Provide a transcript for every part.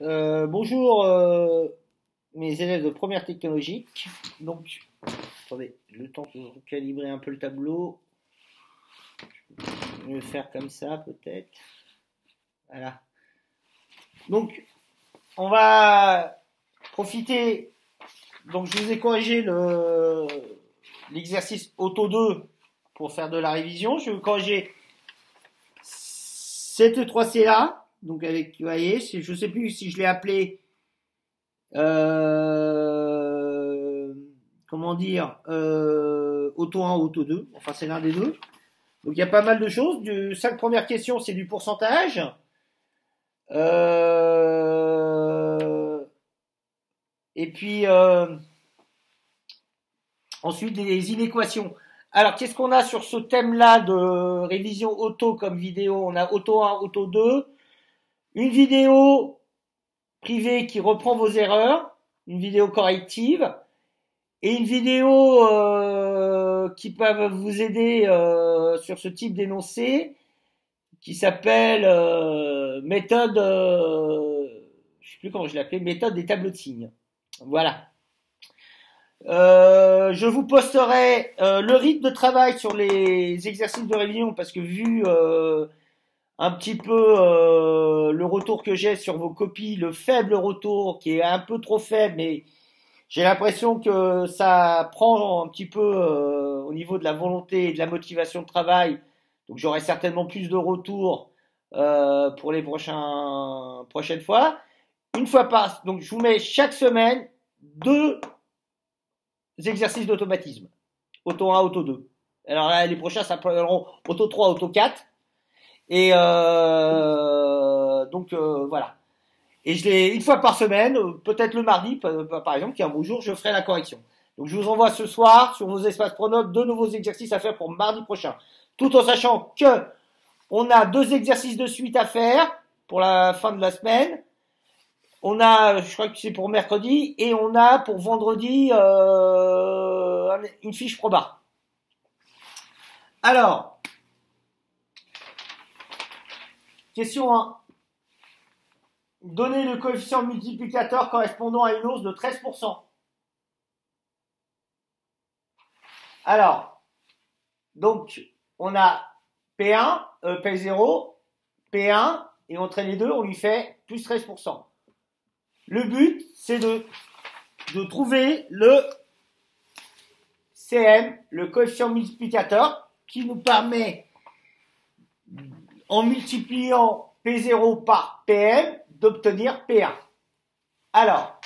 Bonjour mes élèves de première technologique. Donc, attendez, le temps de calibrer un peu le tableau. Je vais le faire comme ça peut-être. Voilà. Donc, on va profiter. Donc, je vous ai corrigé l'exercice auto 2 pour faire de la révision. Je vais corriger cette 3C là. Donc, avec, vous voyez, je ne sais plus si je l'ai appelé. Comment dire, auto 1 ou auto 2, enfin c'est l'un des deux. Donc il y a pas mal de choses. 5 premières questions, c'est du pourcentage. Et puis ensuite des inéquations. Alors qu'est-ce qu'on a sur ce thème-là de révision auto comme vidéo? On a auto 1, auto 2, une vidéo privée qui reprend vos erreurs, une vidéo corrective, et une vidéo qui peut vous aider sur ce type d'énoncé qui s'appelle méthode, je sais plus comment je l'appelais, méthode des tableaux de signes. Voilà. Je vous posterai le rythme de travail sur les exercices de révision parce que vu un petit peu le retour que j'ai sur vos copies, le faible retour qui est un peu trop faible, mais j'ai l'impression que ça prend un petit peu au niveau de la volonté et de la motivation de travail. Donc j'aurai certainement plus de retours pour les prochaines fois. Une fois par, donc je vous mets chaque semaine 2 exercices d'automatisme. Auto 1, auto 2. Alors là, les prochains s'appelleront auto 3, auto 4. Et voilà. Et je l'ai une fois par semaine, peut-être le mardi, par exemple, qui est un beau jour, je ferai la correction. Donc je vous envoie ce soir sur vos espaces pronotes 2 nouveaux exercices à faire pour mardi prochain. Tout en sachant que on a 2 exercices de suite à faire pour la fin de la semaine. On a, je crois que c'est pour mercredi, et on a pour vendredi une fiche proba. Alors, question 1. Donnez le coefficient multiplicateur correspondant à une hausse de 13%. Alors, donc, on a P1, P0, P1, et entre les deux, on lui fait plus 13%. Le but, c'est de trouver le CM, le coefficient multiplicateur, qui nous permet, en multipliant P0 par PM, d'obtenir P1. Alors,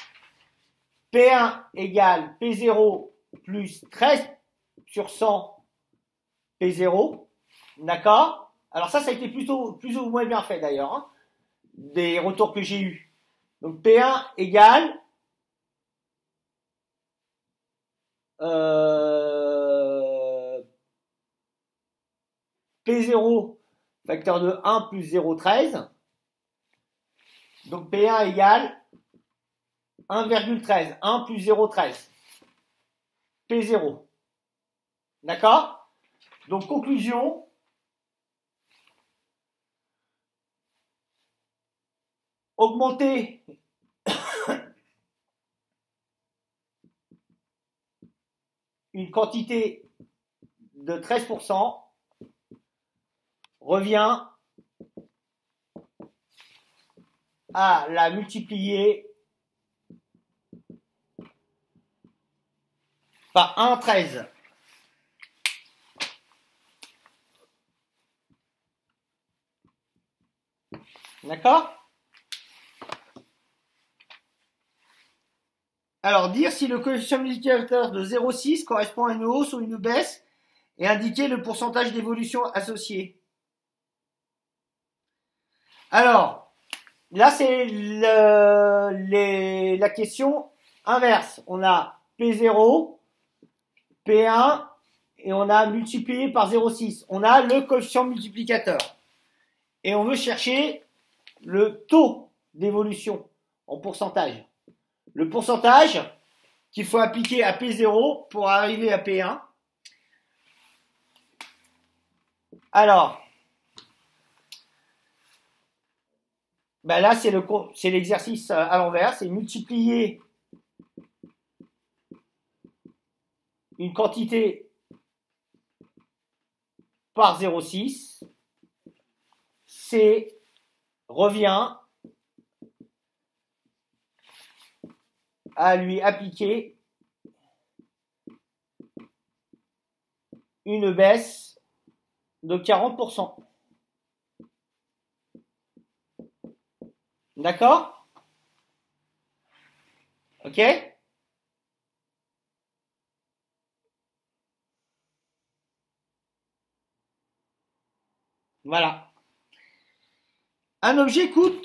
P1 égale P0 plus 13 sur 100 P0. D'accord? Alors ça a été plus ou moins bien fait d'ailleurs, hein, des retours que j'ai eus. Donc P1 égale P0 facteur de 1 plus 0,13. Donc P1 égale 1,13. 1 plus 0,13. P0. D'accord? Donc conclusion. Augmenter une quantité de 13% revient à la multiplier par 1,13. D'accord? Alors, dire si le coefficient multiplicateur de 0,6 correspond à une hausse ou une baisse et indiquer le pourcentage d'évolution associé. Alors, là, c'est la question inverse. On a P0, P1, et on a multiplié par 0,6. On a le coefficient multiplicateur. Et on veut chercher le taux d'évolution en pourcentage. Le pourcentage qu'il faut appliquer à P0 pour arriver à P1. Alors, Ben là, c'est l'exercice à l'envers, c'est multiplier une quantité par 0,6, c'est revient à lui appliquer une baisse de 40%. D'accord? Ok? Voilà. Un objet coûte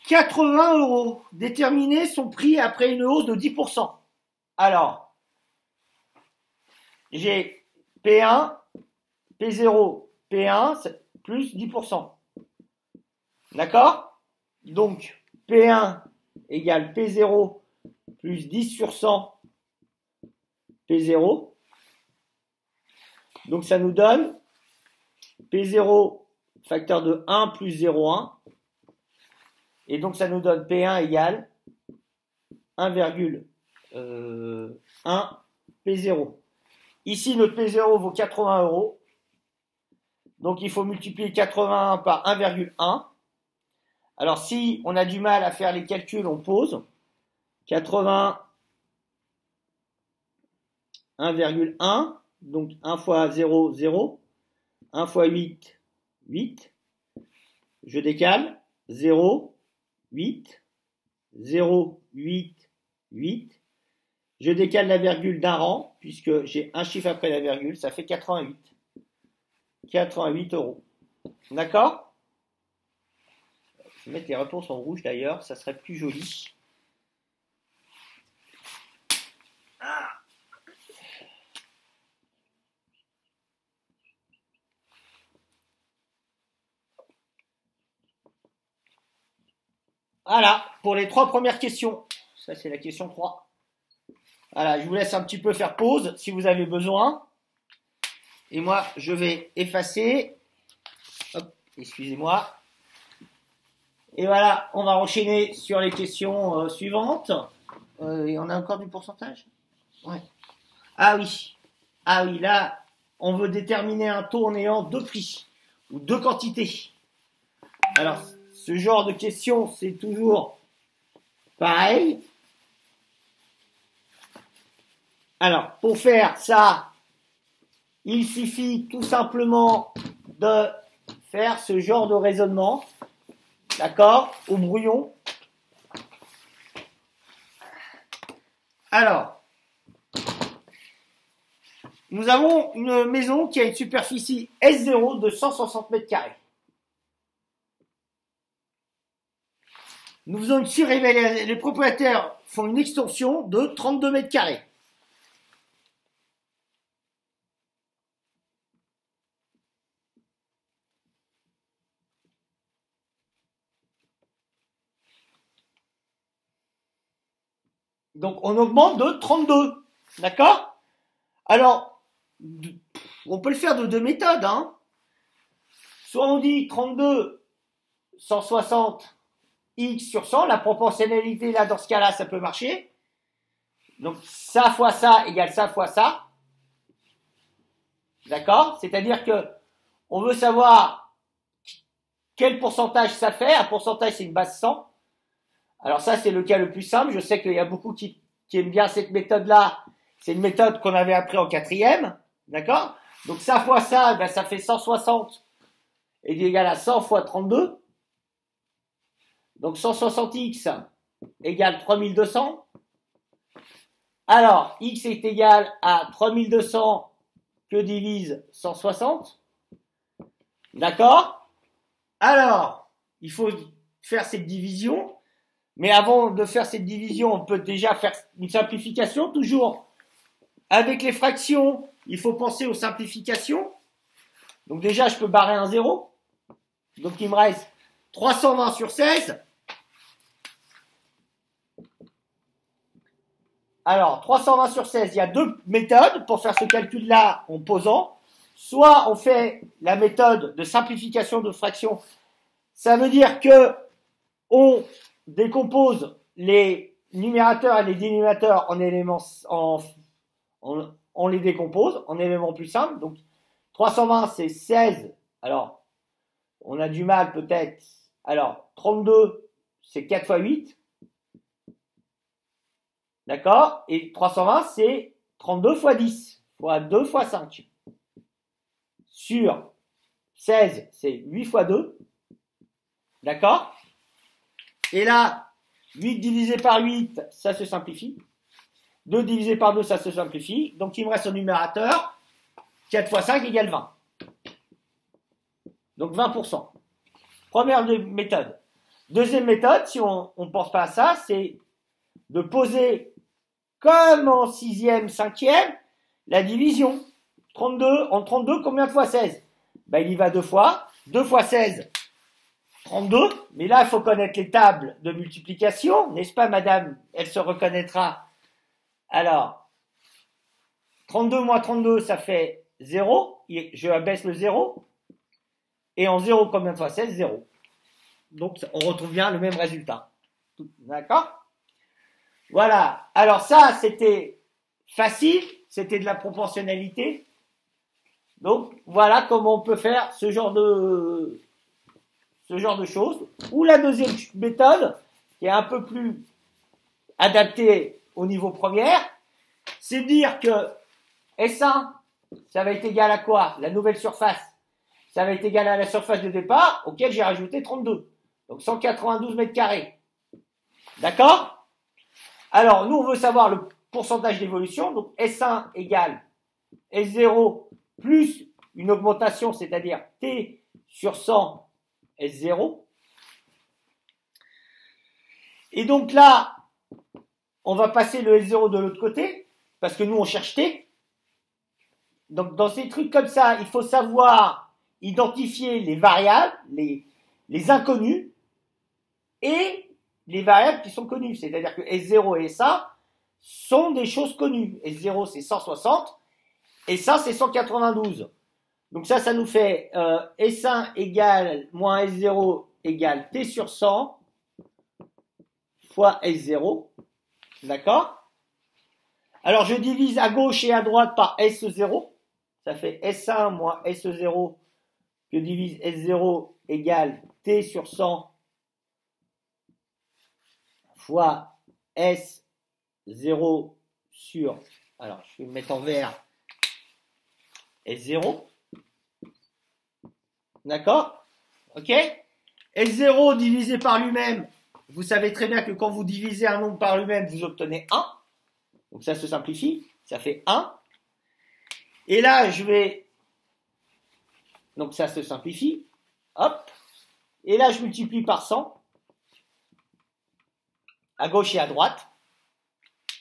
80 €. Déterminer son prix après une hausse de 10%. Alors, j'ai P1, P0, P1 plus 10%. D'accord? Donc, P1 égale P0 plus 10 sur 100 P0. Donc, ça nous donne P0 facteur de 1 plus 0,1. Et donc, ça nous donne P1 égale 1,1 P0. Ici, notre P0 vaut 80 €. Donc, il faut multiplier 81 par 1,1. Alors, si on a du mal à faire les calculs, on pose. 80, 1,1. Donc, 1 fois 0, 0. 1 fois 8, 8. Je décale. 0, 8. 0, 8, 8. Je décale la virgule d'un rang, puisque j'ai un chiffre après la virgule, ça fait 88. 88 €. D'accord? Je vais mettre les réponses en rouge d'ailleurs, ça serait plus joli. Voilà, pour les 3 premières questions. Ça, c'est la question 3. Voilà, je vous laisse un petit peu faire pause si vous avez besoin. Et moi, je vais effacer. Hop, excusez-moi. Et voilà, on va enchaîner sur les questions suivantes. Et on a encore du pourcentage? Ouais. Ah oui. Ah oui, là, on veut déterminer un taux en ayant 2 prix ou 2 quantités. Alors, ce genre de questions, c'est toujours pareil. Alors, pour faire ça, il suffit tout simplement de faire ce genre de raisonnement. D'accord? Au brouillon. Alors, nous avons une maison qui a une superficie S0 de 160 mètres carrés. Nous faisons une surévaluation. Les propriétaires font une extension de 32 mètres carrés. Donc, on augmente de 32. D'accord? Alors, on peut le faire de 2 méthodes. Hein. Soit on dit 32, 160, x sur 100. La proportionnalité, là, dans ce cas-là, ça peut marcher. Donc, ça fois ça égale ça fois ça. D'accord? C'est-à-dire que on veut savoir quel pourcentage ça fait. Un pourcentage, c'est une base 100. Alors ça, c'est le cas le plus simple. Je sais qu'il y a beaucoup qui aiment bien cette méthode-là. C'est une méthode qu'on avait appris en 4e. D'accord? Donc ça fois ça, ben, ça fait 160 est égal à 100 fois 32. Donc 160x égale 3200. Alors, x est égal à 3200 que divise 160. D'accord? Alors, il faut faire cette division. Mais avant de faire cette division, on peut déjà faire une simplification. Toujours avec les fractions, il faut penser aux simplifications. Donc déjà, je peux barrer un 0. Donc il me reste 320 sur 16. Alors, 320 sur 16, il y a 2 méthodes pour faire ce calcul-là en posant. Soit on fait la méthode de simplification de fractions. Ça veut dire que on décompose les numérateurs et les dénominateurs en éléments, on les décompose en éléments plus simples. Donc 320 c'est 16. Alors on a du mal peut-être. Alors 32 c'est 4 fois 8. D'accord? Et 320 c'est 32 fois 10 fois 2 fois 5. Sur 16 c'est 8 fois 2. D'accord? Et là, 8 divisé par 8, ça se simplifie. 2 divisé par 2, ça se simplifie. Donc, il me reste au numérateur. 4 fois 5 égale 20. Donc, 20%. Première méthode. Deuxième méthode, si on ne pense pas à ça, c'est de poser, comme en sixième, cinquième, la division. 32, en 32, combien de fois 16? Ben, il y va deux fois. 2 fois 16, 32, mais là, il faut connaître les tables de multiplication, n'est-ce pas, madame? Elle se reconnaîtra. Alors, 32 moins 32, ça fait 0. Je abaisse le 0. Et en 0, combien de fois 16? 0. Donc, on retrouve bien le même résultat. D'accord? Voilà. Alors ça, c'était facile. C'était de la proportionnalité. Donc, voilà comment on peut faire ce genre de choses. Ou la deuxième méthode, qui est un peu plus adaptée au niveau première, c'est dire que S1, ça va être égal à quoi? La nouvelle surface. Ça va être égal à la surface de départ, auquel j'ai rajouté 32. Donc 192 mètres carrés. D'accord? Alors, nous, on veut savoir le pourcentage d'évolution. Donc S1 égale S0 plus une augmentation, c'est-à-dire T sur 100 S0. Et donc là, on va passer le S0 de l'autre côté, parce que nous, on cherche T. Donc dans ces trucs comme ça, il faut savoir identifier les variables, les inconnus, et les variables qui sont connues. C'est-à-dire que S0 et S1 sont des choses connues. S0, c'est 160, et ça, c'est 192. Donc ça nous fait S1 égale moins S0 égale T sur 100 fois S0. D'accord? Alors je divise à gauche et à droite par S0. Ça fait S1 moins S0 que divise S0 égale T sur 100 fois S0 sur... Alors je vais me mettre en vert. S0. D'accord? Ok? S0 divisé par lui-même, vous savez très bien que quand vous divisez un nombre par lui-même, vous obtenez 1. Donc ça se simplifie, ça fait 1. Et là, je vais... Donc ça se simplifie. Hop. Et là, je multiplie par 100. À gauche et à droite.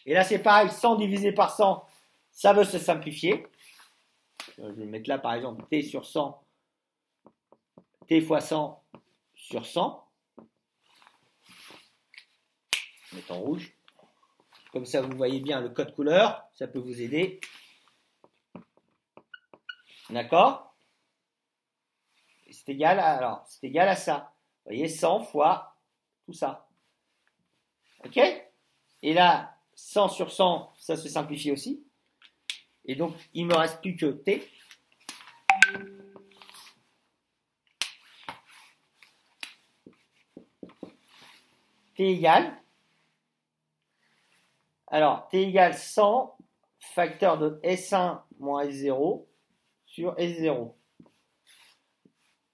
Et là, c'est pareil, 100 divisé par 100, ça veut se simplifier. Je vais mettre là, par exemple, T sur 100. T fois 100 sur 100. Je vais mettre en rouge. Comme ça, vous voyez bien le code couleur. Ça peut vous aider. D'accord? C'est égal à ça. Vous voyez, 100 fois tout ça. Ok? Et là, 100 sur 100, ça se simplifie aussi. Et donc, il ne me reste plus que T. T égale. Alors, T égale 100 facteur de S1 moins S0 sur S0.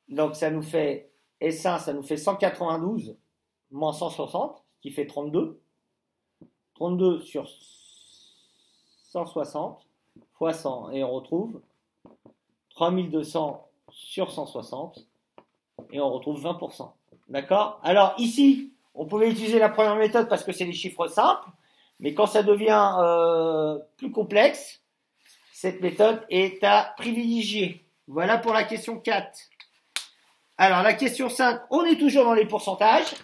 Donc, ça nous fait S1, ça nous fait 192 moins 160, qui fait 32. 32 sur 160 fois 100. Et on retrouve 3200 sur 160. Et on retrouve 20%. D'accord? Alors, ici, on pouvait utiliser la première méthode parce que c'est des chiffres simples. Mais quand ça devient plus complexe, cette méthode est à privilégier. Voilà pour la question 4. Alors, la question 5, on est toujours dans les pourcentages.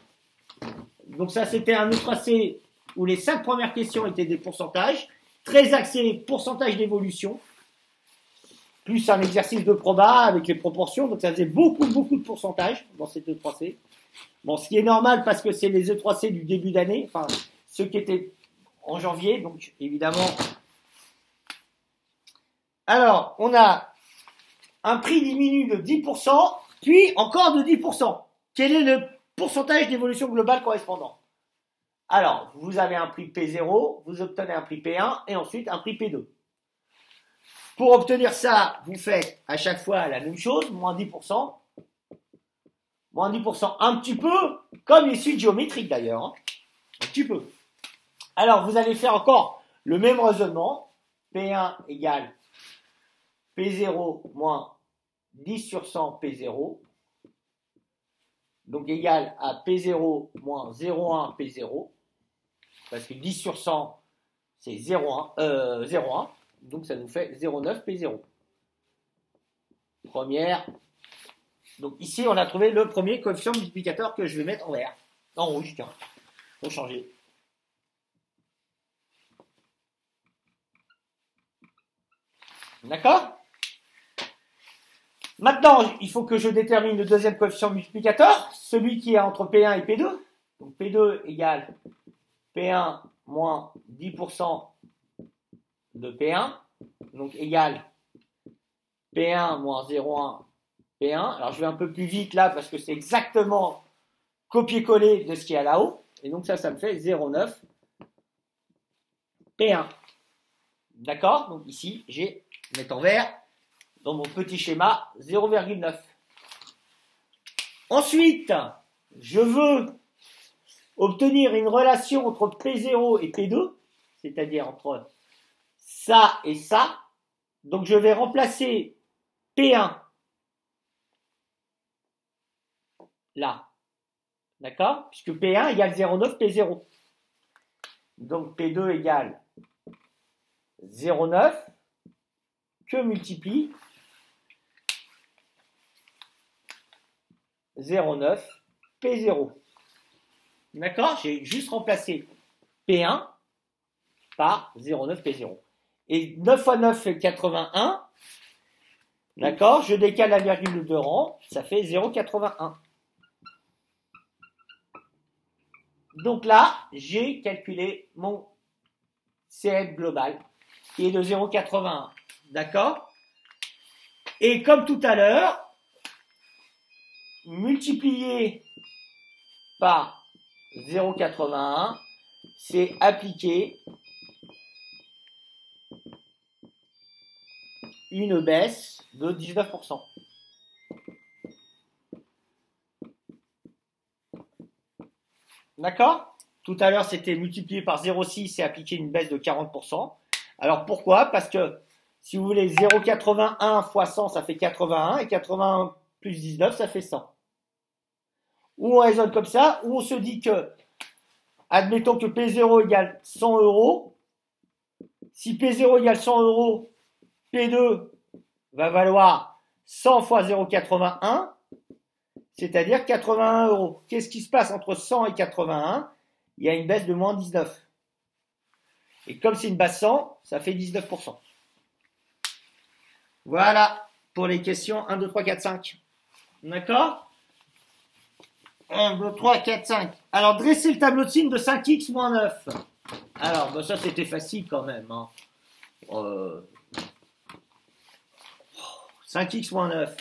Donc ça, c'était un autre tracé où les 5 premières questions étaient des pourcentages. Très axé pourcentage d'évolution. plus un exercice de proba avec les proportions, donc ça faisait beaucoup de pourcentages dans cette E3C. Bon, ce qui est normal parce que c'est les E3C du début d'année, enfin, ceux qui étaient en janvier, donc évidemment. Alors, on a un prix diminue de 10%, puis encore de 10%. Quel est le pourcentage d'évolution globale correspondant? Alors, vous avez un prix P0, vous obtenez un prix P1 et ensuite un prix P2. Pour obtenir ça, vous faites à chaque fois la même chose, moins 10%. Moins 10%, un petit peu, comme les suites géométriques d'ailleurs. Hein. Un petit peu. Alors, vous allez faire encore le même raisonnement. P1 égale P0 moins 10 sur 100 P0. Donc, égal à P0 moins 0,1 P0. Parce que 10 sur 100, c'est 0,1. Donc, ça nous fait 0,9 P0. Première. Donc, ici, on a trouvé le premier coefficient multiplicateur que je vais mettre en vert. En rouge, tiens. Pour changer. D'accord? Maintenant, il faut que je détermine le deuxième coefficient multiplicateur, celui qui est entre P1 et P2. Donc, P2 égale P1 moins 10% de P1. Donc, égale P1 moins 0,1 P1. Alors, je vais un peu plus vite là parce que c'est exactement copier-coller de ce qu'il y a là-haut. Et donc, ça me fait 0,9 P1. D'accord? Donc, ici, j'ai, mettre en vert, dans mon petit schéma, 0,9. Ensuite, je veux obtenir une relation entre P0 et P2, c'est-à-dire entre ça et ça. Donc, je vais remplacer P1 là. D'accord? Puisque P1 égale 0,9 P0. Donc, P2 égale 0,9 que multiplie 0,9 P0. D'accord? J'ai juste remplacé P1 par 0,9 P0. Et 9 fois 9 fait 81. D'accord? Je décale la virgule de rang, ça fait 0,81. Donc là, j'ai calculé mon CF global, qui est de 0,81. D'accord? Et comme tout à l'heure, multiplier par 0,81, c'est appliquer une baisse de 19%. D'accord? Tout à l'heure, c'était multiplié par 0,6 et appliquer une baisse de 40%. Alors pourquoi? Parce que si vous voulez 0,81 fois 100, ça fait 81, et 81 plus 19, ça fait 100. Ou on raisonne comme ça, ou on se dit que, admettons que P0 égale 100 euros. Si P0 égale 100 euros, P2 va valoir 100 fois 0,81, c'est-à-dire 81 euros. Qu'est-ce qui se passe entre 100 et 81? Il y a une baisse de moins 19. Et comme c'est une base 100, ça fait 19%. Voilà pour les questions 1, 2, 3, 4, 5. D'accord? 1, 2, 3, 4, 5. Alors, dressez le tableau de signes de 5x moins 9. Alors, ben ça c'était facile quand même. Hein. 5x moins 9.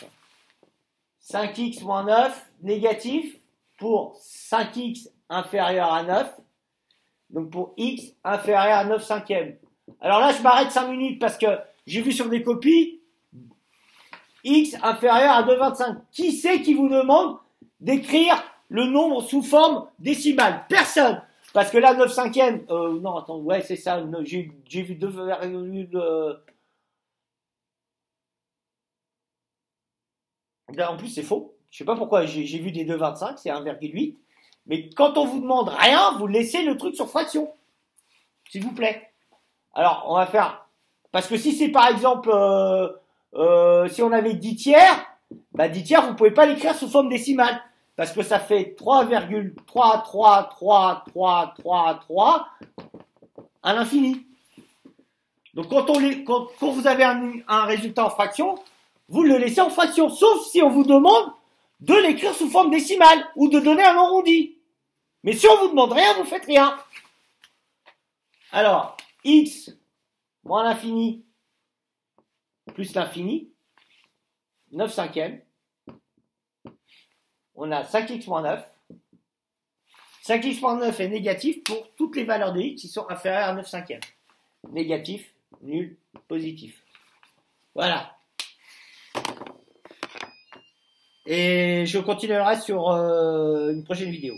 5x moins 9, négatif pour 5x inférieur à 9. Donc pour x inférieur à 9 cinquièmes. Alors là, je m'arrête 5 minutes parce que j'ai vu sur des copies x inférieur à 2,25. Qui c'est qui vous demande d'écrire le nombre sous forme décimale? Personne. Parce que là, 9 cinquièmes, non, attends, ouais, c'est ça, j'ai vu 2, en plus, c'est faux. Je sais pas pourquoi, j'ai vu des 2,25, c'est 1,8. Mais quand on vous demande rien, vous laissez le truc sur fraction. S'il vous plaît. Alors, on va faire... Parce que si c'est par exemple... si on avait 10 tiers, bah 10 tiers, vous pouvez pas l'écrire sous forme décimale. Parce que ça fait 3,33333 à l'infini. Donc quand vous avez un résultat en fraction, vous le laissez en fraction, sauf si on vous demande de l'écrire sous forme décimale ou de donner un arrondi. Mais si on vous demande rien, vous faites rien. Alors, x moins l'infini plus l'infini, 9 cinquièmes. On a 5x moins 9. 5x moins 9 est négatif pour toutes les valeurs de x qui sont inférieures à 9 cinquièmes. Négatif, nul, positif. Voilà. Et je continuerai sur une prochaine vidéo.